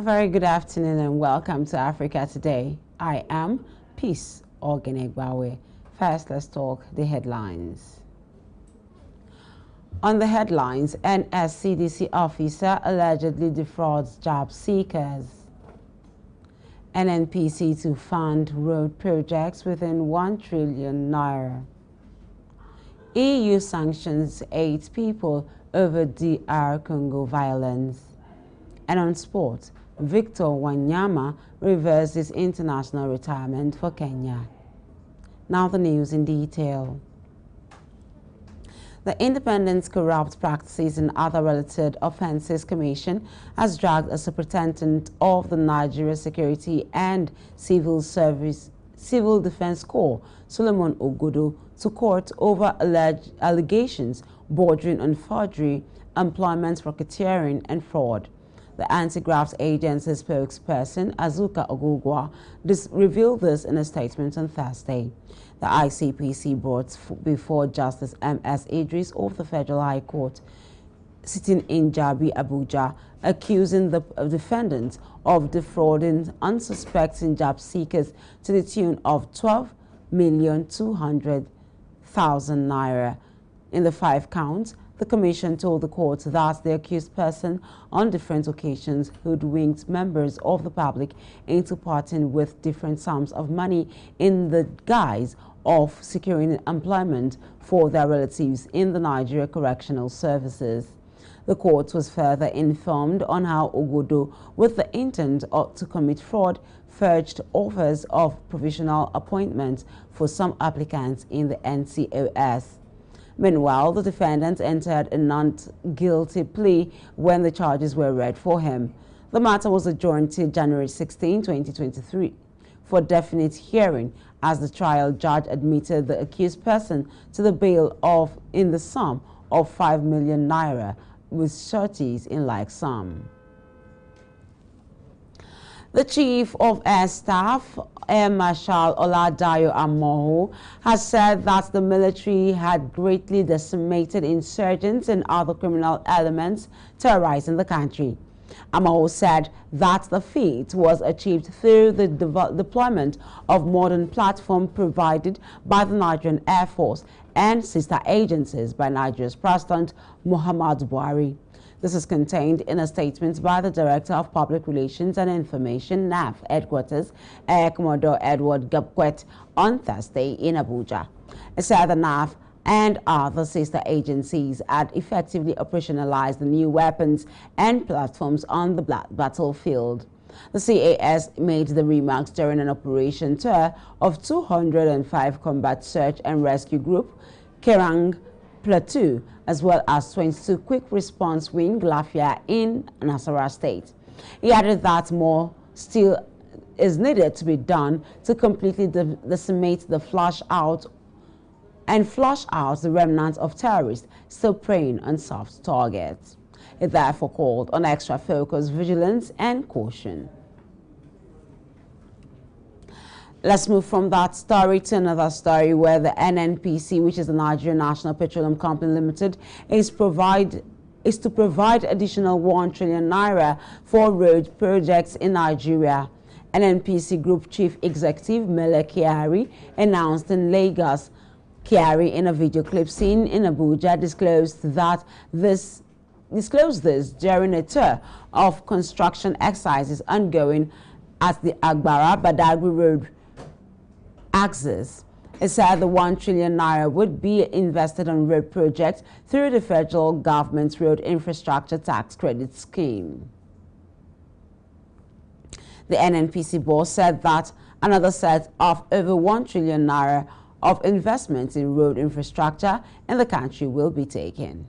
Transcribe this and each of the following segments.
A very good afternoon and welcome to Africa Today. I am Peace Ogenegbawe. First, let's talk the headlines. On the headlines, NSCDC officer allegedly defrauds job seekers. NNPC to fund road projects within 1 trillion naira. EU sanctions 8 people over DR Congo violence. And on sport, Victor Wanyama reversed his international retirement for Kenya. Now the news in detail. The Independent Corrupt Practices and Other Related Offences Commission has dragged a superintendent of the Nigeria Security and Civil Defense Corps, Solomon Ogodo, to court over alleged allegations bordering on forgery, employment racketeering, and fraud. The Anti-Graft Agency spokesperson, Azuka Ogugwa, revealed this in a statement on Thursday. The ICPC brought before Justice M.S. Idris of the Federal High Court, sitting in Jabi, Abuja, accusing the defendants of defrauding unsuspecting job seekers to the tune of 12,200,000 naira. In the 5 counts, the Commission told the court that the accused person on different occasions hoodwinked members of the public into parting with different sums of money in the guise of securing employment for their relatives in the Nigeria Correctional Services. The court was further informed on how Ogodo, with the intent to commit fraud, forged offers of provisional appointments for some applicants in the NCOS. Meanwhile, the defendant entered a not-guilty plea when the charges were read for him. The matter was adjourned till January 16, 2023 for definite hearing, as the trial judge admitted the accused person to the bail in the sum of 5 million naira with sureties in like sum. The Chief of Air Staff, Air Marshal Oladayo Amoho, has said that the military had greatly decimated insurgents and other criminal elements terrorizing the country. Amoho said that the feat was achieved through the deployment of modern platforms provided by the Nigerian Air Force and sister agencies by Nigeria's President Muhammadu Buhari. This is contained in a statement by the Director of Public Relations and Information, NAF Headquarters, Air Commodore Edward Gabkwet, on Thursday in Abuja. It said the NAF and other sister agencies had effectively operationalized the new weapons and platforms on the battlefield. The CAS made the remarks during an operation tour of 205 Combat Search and Rescue Group, Kerang Plateau, as well as 22 Quick Response Wing Lafia in Nasarawa State. He added that more still is needed to be done to completely decimate the flush out the remnants of terrorists still preying on soft targets. It therefore called on extra focus, vigilance, and caution. Let's move from that story to another story where the NNPC, which is the Nigerian National Petroleum Company Limited, is to provide additional 1 trillion naira for road projects in Nigeria. NNPC Group Chief Executive Mele Kyari announced in Lagos. Kyari, in a video clip seen in Abuja, disclosed this during a tour of construction exercises ongoing at the Agbara-Badagry Road axis. It said the 1 trillion naira would be invested on road projects through the federal government's Road Infrastructure Tax Credit Scheme. The NNPC boss said that another set of over 1 trillion naira of investments in road infrastructure in the country will be taken.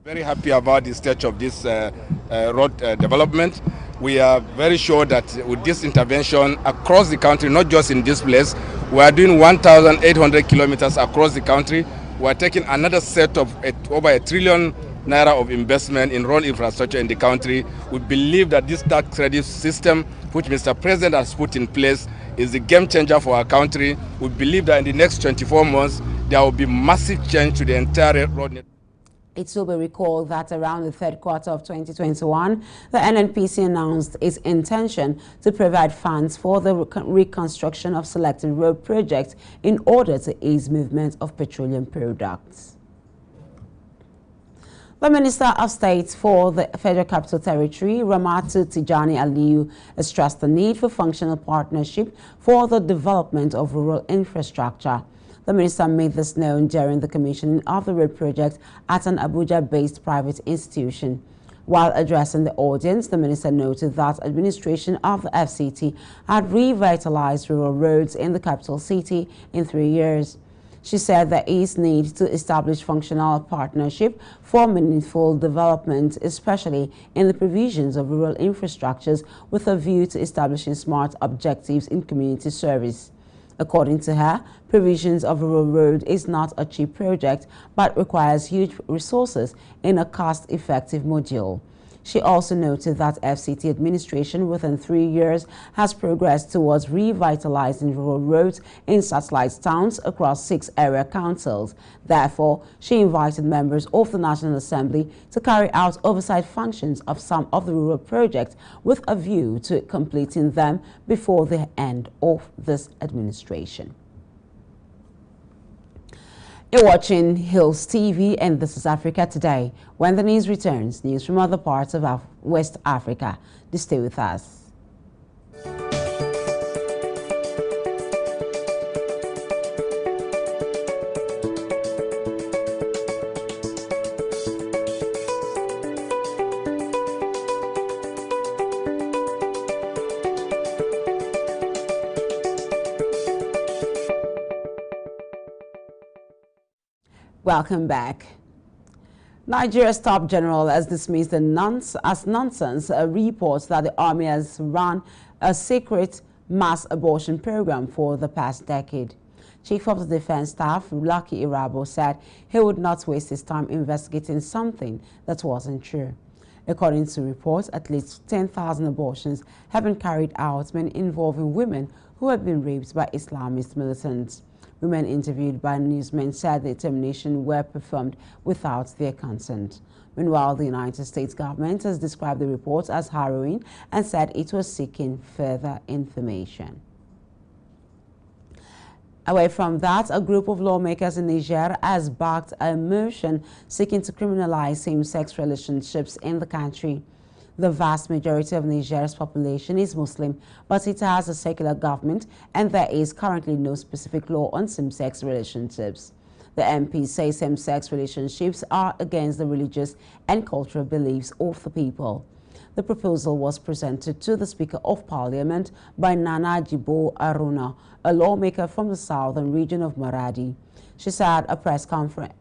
Very happy about the stage of this road development. We are very sure that with this intervention across the country, not just in this place, we are doing 1,800 kilometers across the country. We are taking another set of over 1 trillion naira of investment in road infrastructure in the country. We believe that this tax credit system, which Mr. President has put in place, is the game changer for our country. We believe that in the next 24 months, there will be massive change to the entire road network. It will be recalled that around the third quarter of 2021, the NNPC announced its intention to provide funds for the reconstruction of selected road projects in order to ease movement of petroleum products. The Minister of State for the Federal Capital Territory, Ramatu Tijani Aliyu, stressed the need for functional partnership for the development of rural infrastructure. The minister made this known during the commissioning of the road project at an Abuja-based private institution. While addressing the audience, the minister noted that administration of the FCT had revitalized rural roads in the capital city in 3 years. She said there is need to establish functional partnership for meaningful development, especially in the provisions of rural infrastructures with a view to establishing smart objectives in community service. According to her, provisions of a rural road is not a cheap project, but requires huge resources in a cost-effective module. She also noted that FCT administration within 3 years has progressed towards revitalizing rural roads in satellite towns across 6 area councils. Therefore, she invited members of the National Assembly to carry out oversight functions of some of the rural projects with a view to completing them before the end of this administration. You're watching Hills TV, and this is Africa Today. When the news returns, news from other parts of West Africa. Do stay with us. Welcome back. Nigeria's top general has dismissed as nonsense a report that the army has run a secret mass abortion program for the past decade. Chief of the Defense Staff, Lucky Irabo, said he would not waste his time investigating something that wasn't true. According to reports, at least 10,000 abortions have been carried out, many involving women who had been raped by Islamist militants. Women interviewed by newsmen said the termination were performed without their consent. Meanwhile, the United States government has described the report as harrowing and said it was seeking further information. Away from that, a group of lawmakers in Niger has backed a motion seeking to criminalize same-sex relationships in the country. The vast majority of Niger's population is Muslim, but it has a secular government and there is currently no specific law on same-sex relationships. The MP says same-sex relationships are against the religious and cultural beliefs of the people. The proposal was presented to the Speaker of Parliament by Nana Jibo Aruna, a lawmaker from the southern region of Maradi. She told a press conference,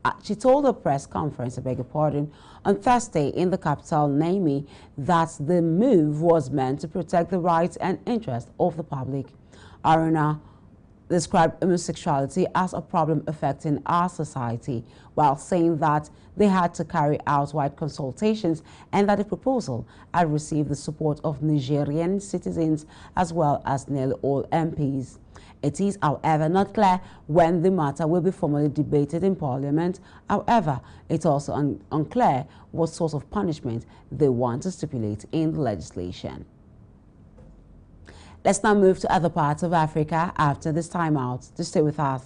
on Thursday in the capital, Niamey, that the move was meant to protect the rights and interests of the public. Aruna described homosexuality as a problem affecting our society, while saying that they had to carry out wide consultations and that the proposal had received the support of Nigerian citizens as well as nearly all MPs. It is, however, not clear when the matter will be formally debated in Parliament. However, it's also unclear what sort of punishment they want to stipulate in the legislation. Let's now move to other parts of Africa after this timeout. To stay with us.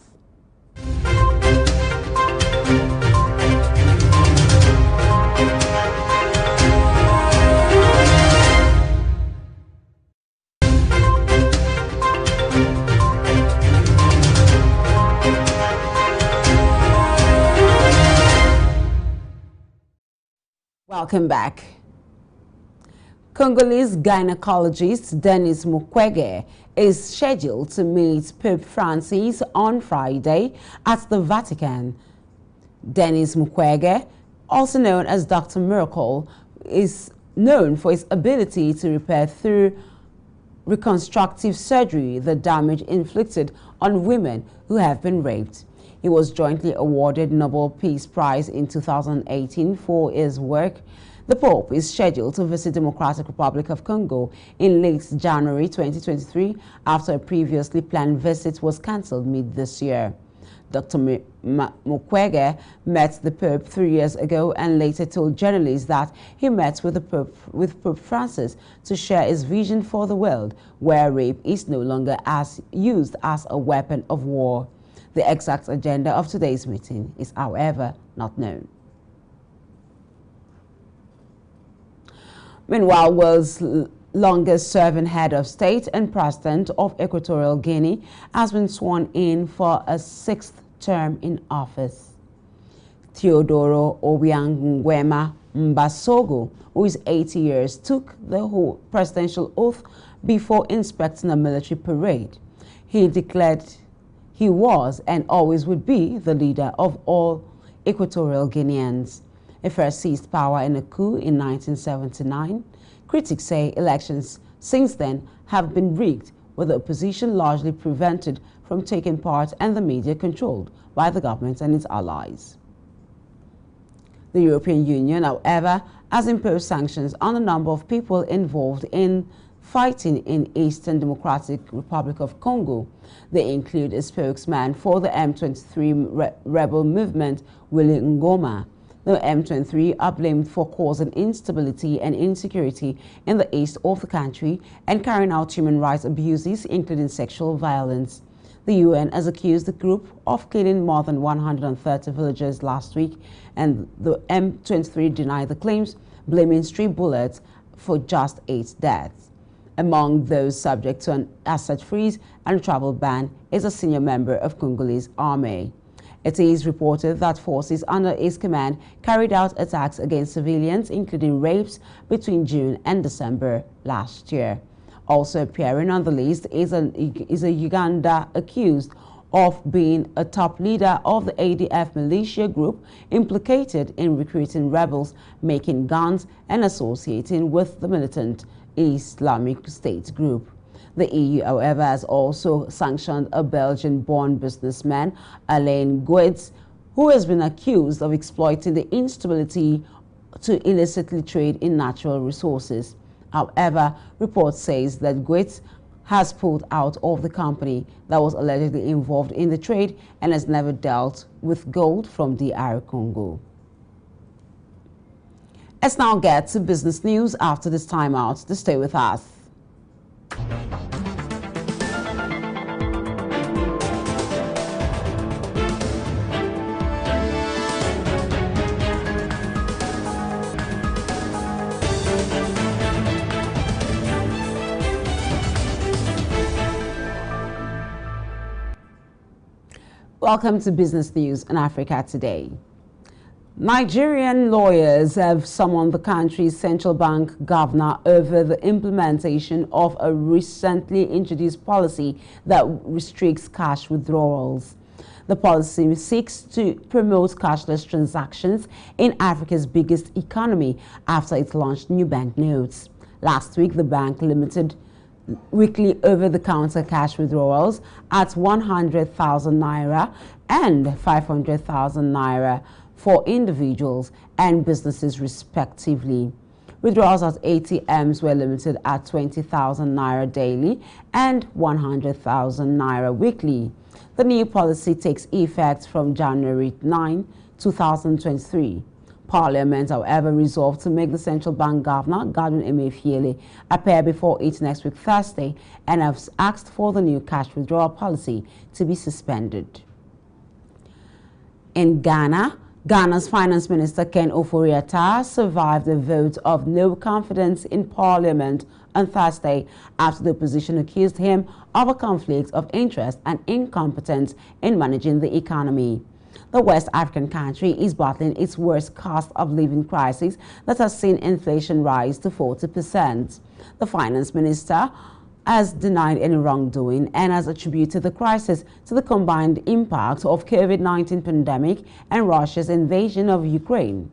Welcome back. Congolese gynecologist Denis Mukwege is scheduled to meet Pope Francis on Friday at the Vatican. Denis Mukwege, also known as Dr. Miracle, is known for his ability to repair through reconstructive surgery the damage inflicted on women who have been raped. He was jointly awarded Nobel Peace Prize in 2018 for his work. The Pope is scheduled to visit Democratic Republic of Congo in late January 2023 after a previously planned visit was cancelled mid this year. Dr. Mukwege met the Pope 3 years ago and later told journalists that he met with Pope Francis to share his vision for the world, where rape is no longer used as a weapon of war. The exact agenda of today's meeting is, however, not known. Meanwhile, world's longest-serving head of state and president of Equatorial Guinea has been sworn in for a 6th term in office. Teodoro Obiang Nguema Mbasogo, who is 80 years, took the whole presidential oath before inspecting a military parade. He declared he was and always would be the leader of all Equatorial Guineans. He first seized power in a coup in 1979. Critics say elections since then have been rigged, with the opposition largely prevented from taking part and the media controlled by the government and its allies. The European Union, however, has imposed sanctions on a number of people involved in fighting in Eastern Democratic Republic of Congo. They include a spokesman for the M23 rebel movement, Willy Ngoma. The M23 are blamed for causing instability and insecurity in the east of the country and carrying out human rights abuses, including sexual violence. The UN has accused the group of killing more than 130 villagers last week, and the M23 denied the claims, blaming stray bullets for just 8 deaths. Among those subject to an asset freeze and travel ban is a senior member of Congolese army. It is reported that forces under his command carried out attacks against civilians, including rapes, between June and December last year. Also appearing on the list is a Uganda accused of being a top leader of the ADF militia group implicated in recruiting rebels, making guns, and associating with the militant Islamic State group. The EU, however, has also sanctioned a Belgian-born businessman, Alain Goetz, who has been accused of exploiting the instability to illicitly trade in natural resources. However, reports says that Goetz has pulled out of the company that was allegedly involved in the trade and has never dealt with gold from DR Congo. Let's now get to business news after this timeout. To stay with us. Welcome to Business News in Africa Today. Nigerian lawyers have summoned the country's central bank governor over the implementation of a recently introduced policy that restricts cash withdrawals. The policy seeks to promote cashless transactions in Africa's biggest economy after it launched new banknotes. Last week, the bank limited weekly over-the-counter cash withdrawals at 100,000 naira and 500,000 naira for individuals and businesses respectively. Withdrawals at ATMs were limited at 20,000 naira daily and 100,000 naira weekly. The new policy takes effect from January 9, 2023. Parliament, however, resolved to make the central bank governor, Godwin Emefiele, appear before it next week Thursday and has asked for the new cash withdrawal policy to be suspended. In Ghana, Ghana's Finance Minister Ken Ofori-Atta survived a vote of no confidence in Parliament on Thursday after the opposition accused him of a conflict of interest and incompetence in managing the economy. The West African country is battling its worst cost of living crisis that has seen inflation rise to 40%. The finance minister has denied any wrongdoing and has attributed the crisis to the combined impact of COVID-19 pandemic and Russia's invasion of Ukraine.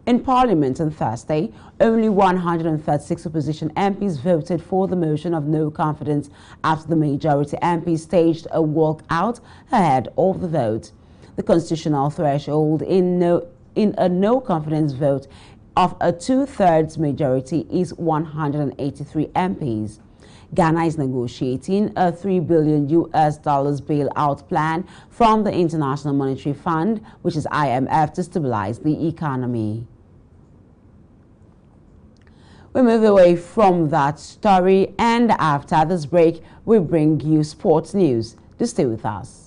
In Parliament on Thursday, only 136 opposition MPs voted for the motion of no confidence after the majority MPs staged a walkout ahead of the vote. The constitutional threshold in a no-confidence vote of a 2/3 majority is 183 MPs. Ghana is negotiating a $3 billion bailout plan from the International Monetary Fund, which is IMF, to stabilize the economy. We move away from that story, and after this break, we bring you sports news. Do stay with us.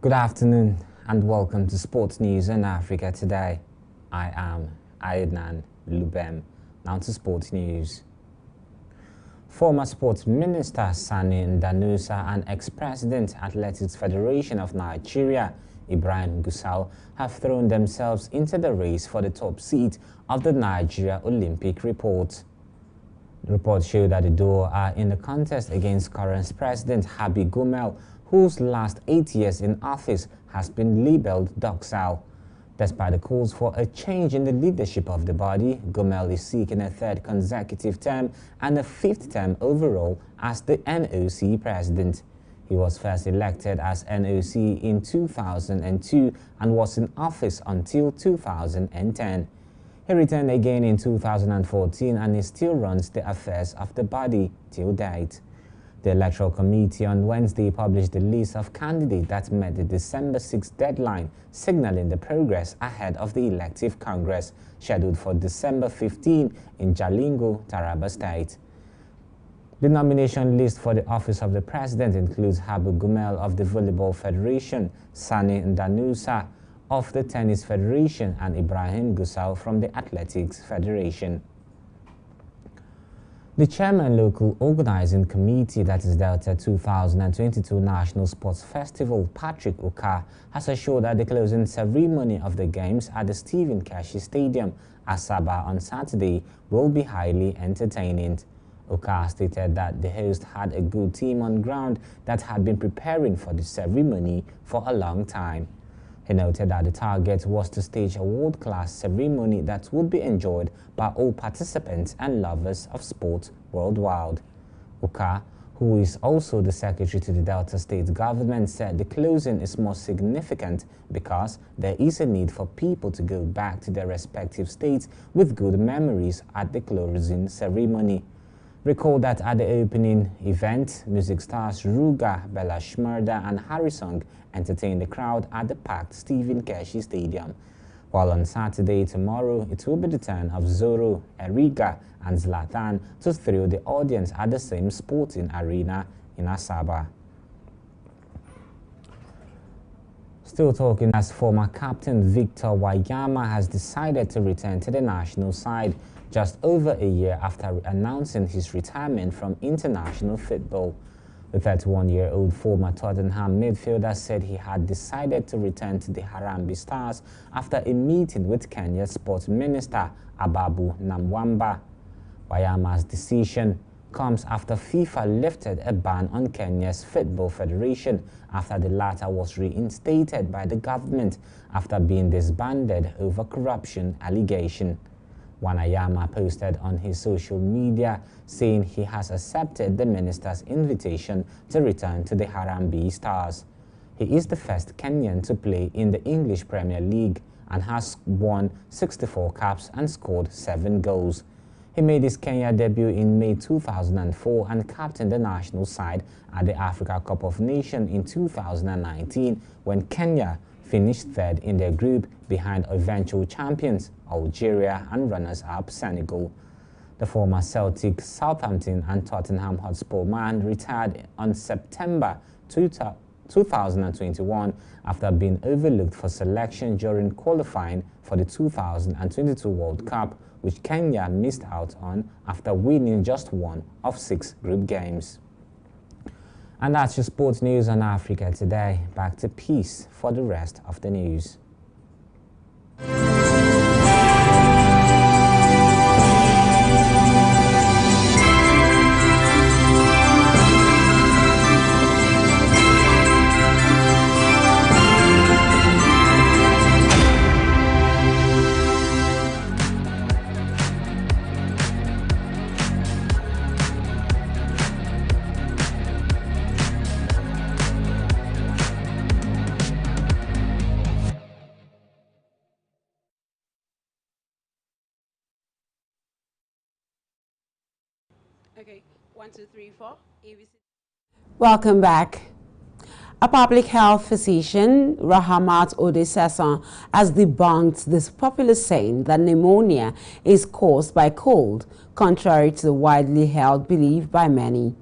Good afternoon and welcome to Sports News in Africa Today. I am Ayednan Lubem. Now to Sports News. Former Sports Minister Sani Ndanusa and ex-President Athletics Federation of Nigeria Ibrahim Gusau have thrown themselves into the race for the top seat of the Nigeria Olympic report. The report showed that the duo are in the contest against current President Habi Gumel, whose last 8 years in office has been labeled docile. Despite the calls for a change in the leadership of the body, Gumel is seeking a third consecutive term and a fifth term overall as the NOC president. He was first elected as NOC in 2002 and was in office until 2010. He returned again in 2014 and he still runs the affairs of the body till date. The Electoral Committee on Wednesday published the list of candidates that met the December 6 deadline, signaling the progress ahead of the elective Congress, scheduled for December 15 in Jalingo, Taraba State. The nomination list for the office of the president includes Habu Gumel of the Volleyball Federation, Sani Ndanusa of the Tennis Federation, and Ibrahim Gusau from the Athletics Federation. The chairman local organizing committee, that is Delta 2022 National Sports Festival, Patrick Oka, has assured that the closing ceremony of the games at the Stephen Keshi Stadium, Asaba, on Saturday will be highly entertaining. Oka stated that the host had a good team on ground that had been preparing for the ceremony for a long time. He noted that the target was to stage a world-class ceremony that would be enjoyed by all participants and lovers of sport worldwide. Oka, who is also the secretary to the Delta State government, said the closing is more significant because there is a need for people to go back to their respective states with good memories at the closing ceremony. Recall that at the opening event, music stars Ruga, Bella Shmurda and Harrison entertained the crowd at the packed Stephen Keshi Stadium. While on Saturday, tomorrow, it will be the turn of Zoro, Eriga and Zlatan to thrill the audience at the same sporting arena in Asaba. Still talking, as former captain Victor Wanyama has decided to return to the national side just over a year after announcing his retirement from international football. The 31-year-old former Tottenham midfielder said he had decided to return to the Harambee Stars after a meeting with Kenya's Sports Minister Ababu Namwamba. Wanyama's decision comes after FIFA lifted a ban on Kenya's Football Federation after the latter was reinstated by the government after being disbanded over corruption allegation. Wanyama posted on his social media saying he has accepted the minister's invitation to return to the Harambee Stars. He is the first Kenyan to play in the English Premier League and has won 64 caps and scored 7 goals. He made his Kenya debut in May 2004 and captained the national side at the Africa Cup of Nations in 2019 when Kenya finished third in their group behind eventual champions Algeria and runners-up Senegal. The former Celtic, Southampton and Tottenham Hotspur man retired on September 2021 after being overlooked for selection during qualifying for the 2022 World Cup, which Kenya missed out on after winning just one of 6 group games. And that's your sports news on Africa Today. Back to Peace for the rest of the news. Okay, 1, 2, 3, 4. Welcome back. A public health physician, Rahamat Odesesan, has debunked this popular saying that pneumonia is caused by cold, contrary to the widely held belief by many.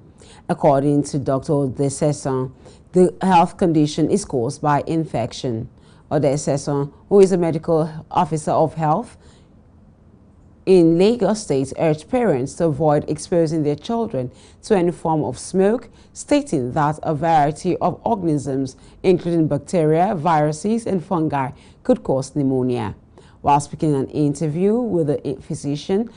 According to Dr. Odesesan, the health condition is caused by infection. Odesesan, who is a medical officer of health in Lagos State, urged parents to avoid exposing their children to any form of smoke, stating that a variety of organisms, including bacteria, viruses, and fungi, could cause pneumonia. While speaking in an interview with the physician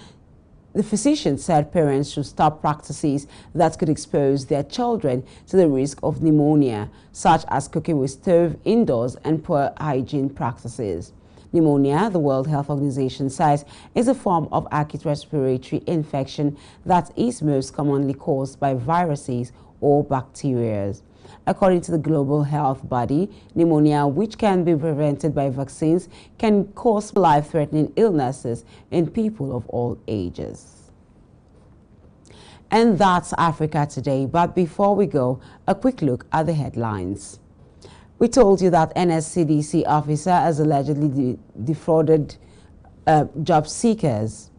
said parents should stop practices that could expose their children to the risk of pneumonia, such as cooking with stove indoors and poor hygiene practices. Pneumonia, the World Health Organization says, is a form of acute respiratory infection that is most commonly caused by viruses or bacteria. According to the Global Health Body, pneumonia, which can be prevented by vaccines, can cause life-threatening illnesses in people of all ages. And that's Africa Today. But before we go, a quick look at the headlines. We told you that NSCDC officer has allegedly defrauded job seekers.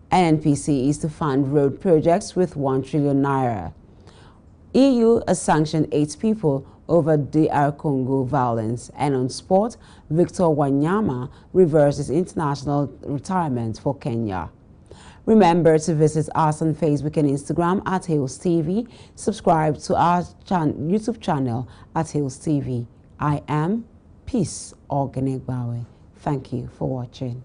NNPC is to fund road projects with 1 trillion naira. EU has sanctioned 8 people over DR Congo violence. And on sport, Victor Wanyama reverses international retirement for Kenya. Remember to visit us on Facebook and Instagram at Hales TV. Subscribe to our YouTube channel at Hales TV. I am Peace Ogenegbawe. Thank you for watching.